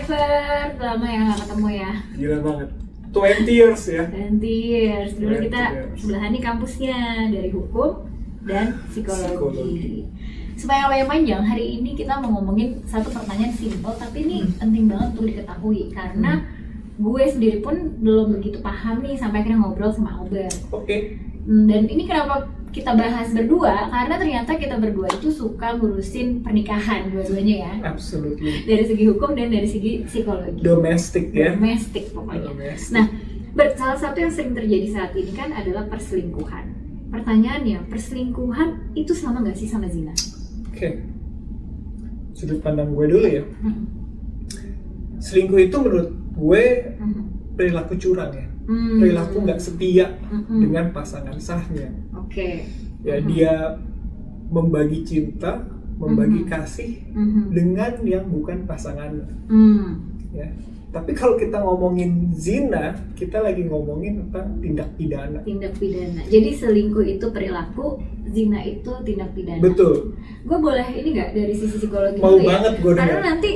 forever. Lama ya nggak ketemu ya. Gila banget. 20 years ya. 20 years. Dulu 20 kita years. sebelahan nih kampusnya dari hukum dan psikologi. Psikologi. Supaya nggak panjang, hari ini kita mau ngomongin satu pertanyaan simpel, tapi ini penting banget untuk diketahui karena gue sendiri pun belum begitu paham nih sampai akhirnya ngobrol sama Albert. Oke. Dan ini kenapa kita bahas berdua? Karena ternyata kita berdua itu suka ngurusin pernikahan dua-duanya ya. Absolutely. Dari segi hukum dan dari segi psikologi. Domestic ya. Domestik pokoknya. Domestic. Nah, salah satu yang sering terjadi saat ini kan adalah perselingkuhan. Pertanyaannya, perselingkuhan itu sama nggak sih sama zina? Oke. Sudut pandang gue dulu ya. Selingkuh itu menurut gue perilaku curang ya. Perilaku nggak setia dengan pasangan sahnya. Oke. Ya dia membagi cinta, membagi kasih dengan yang bukan pasangannya. Ya. Tapi kalau kita ngomongin zina, kita lagi ngomongin tentang tindak pidana. Tindak pidana. Jadi selingkuh itu perilaku, zina itu tindak pidana. Betul. Gue boleh ini nggak dari sisi psikologi Mau dulu banget gue Karena dengar. nanti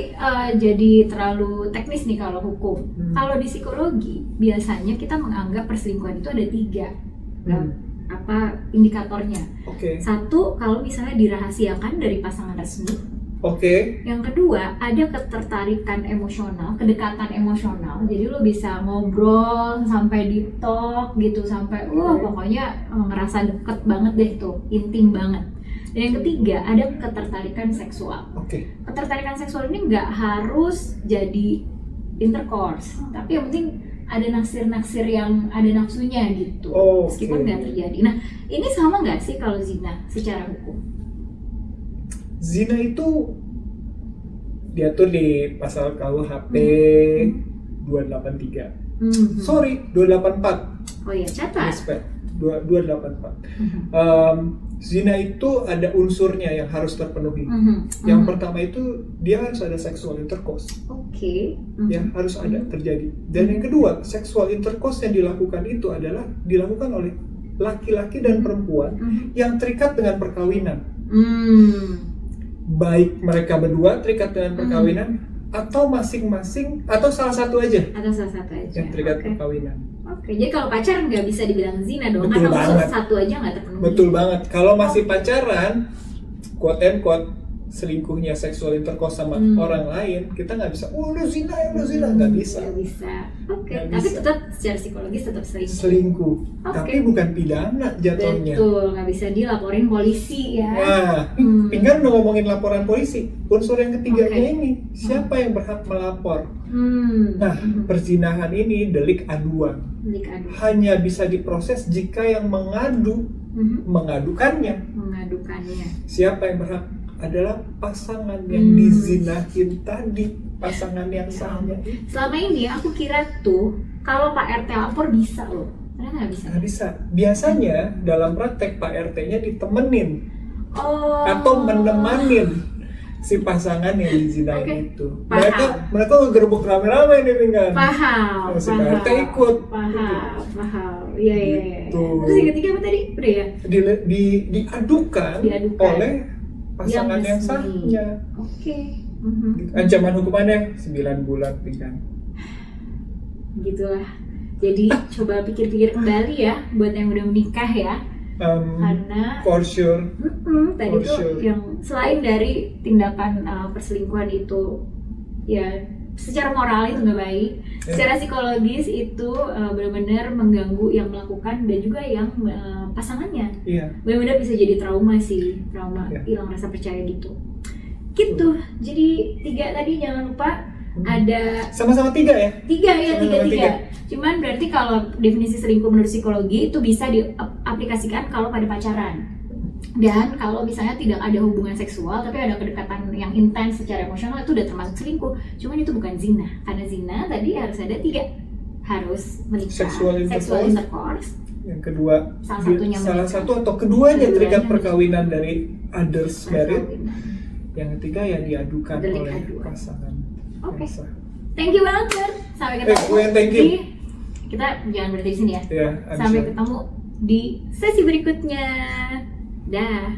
jadi terlalu teknis nih kalau hukum. Kalau di psikologi biasanya kita menganggap perselingkuhan itu ada 3 apa indikatornya. Oke. Satu, kalau misalnya dirahasiakan dari pasangan resmi. Oke. Yang kedua, ada ketertarikan emosional, kedekatan emosional. Jadi lo bisa ngobrol sampai deep talk gitu, sampai pokoknya ngerasa deket banget deh tuh, intim banget. Dan yang ketiga, ada ketertarikan seksual. Oke. Ketertarikan seksual ini nggak harus jadi intercourse, tapi yang penting ada naksir-naksir yang ada nafsunya gitu, meskipun nggak terjadi. Nah, ini sama nggak sih kalau zina secara hukum? Zina itu diatur di pasal KUHP 283. Sorry, 284. Oh iya, catat. Respect. 284. Zina itu ada unsurnya yang harus terpenuhi. Yang pertama itu dia harus ada sexual intercourse. Oke. Ya, harus ada terjadi. Dan yang kedua, sexual intercourse yang dilakukan itu adalah dilakukan oleh laki-laki dan perempuan yang terikat dengan perkawinan. Baik mereka berdua terikat dengan perkawinan atau masing-masing atau salah satu aja yang terikat perkawinan. Oke, jadi kalau pacaran nggak bisa dibilang zina dong, Betul karena banget. unsur satu aja nggak terpenuhi. Betul banget. Kalau masih pacaran, quote and quote, selingkuhnya seksual intercourse sama orang lain, kita nggak bisa, lu zina, nggak bisa. Nggak bisa. Oke, Nggak tapi bisa. tetap secara psikologis tetap Selingkuh, Oke. tapi bukan pidana jatuhnya. Betul, nggak bisa dilaporin polisi ya. Nah, Pinggan udah ngomongin laporan polisi. Unsur yang ketiganya ini, siapa yang berhak melapor? Nah, perzinahan ini delik aduan. Delik aduan. Hanya bisa diproses jika yang mengadukannya. Siapa yang berhak? Adalah pasangan yang dizinahin tadi, pasangan yang sahnya. Selama ini aku kira tuh kalau Pak RT lapor bisa loh, ternyata nggak bisa. Nggak bisa. Biasanya dalam praktek Pak RT-nya ditemenin atau menemanin si pasangan yang dizinahin itu. Mereka ngegerebek rame-rame nih Pinggan. Paham. Si Pak RT ikut. Paham. Iya. Gitu. Terus yang ketiga apa tadi? Udah ya? Diadukan oleh pasangan yang sahnya. Oke. Ancaman hukumannya 9 bulan Pinggan. Gitulah. Jadi coba pikir-pikir kembali ya buat yang udah menikah ya. Karena For sure. Tadi tuh yang selain dari tindakan perselingkuhan itu ya secara moral itu nggak baik, secara psikologis itu benar-benar mengganggu yang melakukan dan juga yang pasangannya. Benar-benar bisa jadi trauma, hilang rasa percaya gitu. Jadi 3 tadi jangan lupa ada sama-sama 3 ya? 3. Cuman berarti kalau definisi selingkuh menurut psikologi itu bisa diaplikasikan kalau pada pacaran. Dan kalau misalnya tidak ada hubungan seksual tapi ada kedekatan yang intens secara emosional, itu udah termasuk selingkuh. Cuman itu bukan zina. Karena zina tadi harus ada 3. Harus menikah, sexual intercourse. Yang kedua, salah satu atau keduanya terikat perkawinan dari others married. Yang ketiga yang diadukan oleh pasangan. Oke. Thank you banget, Bert. Sampai ketemu kita jangan berhenti di sini ya. Sampai ketemu di sesi berikutnya. Dah.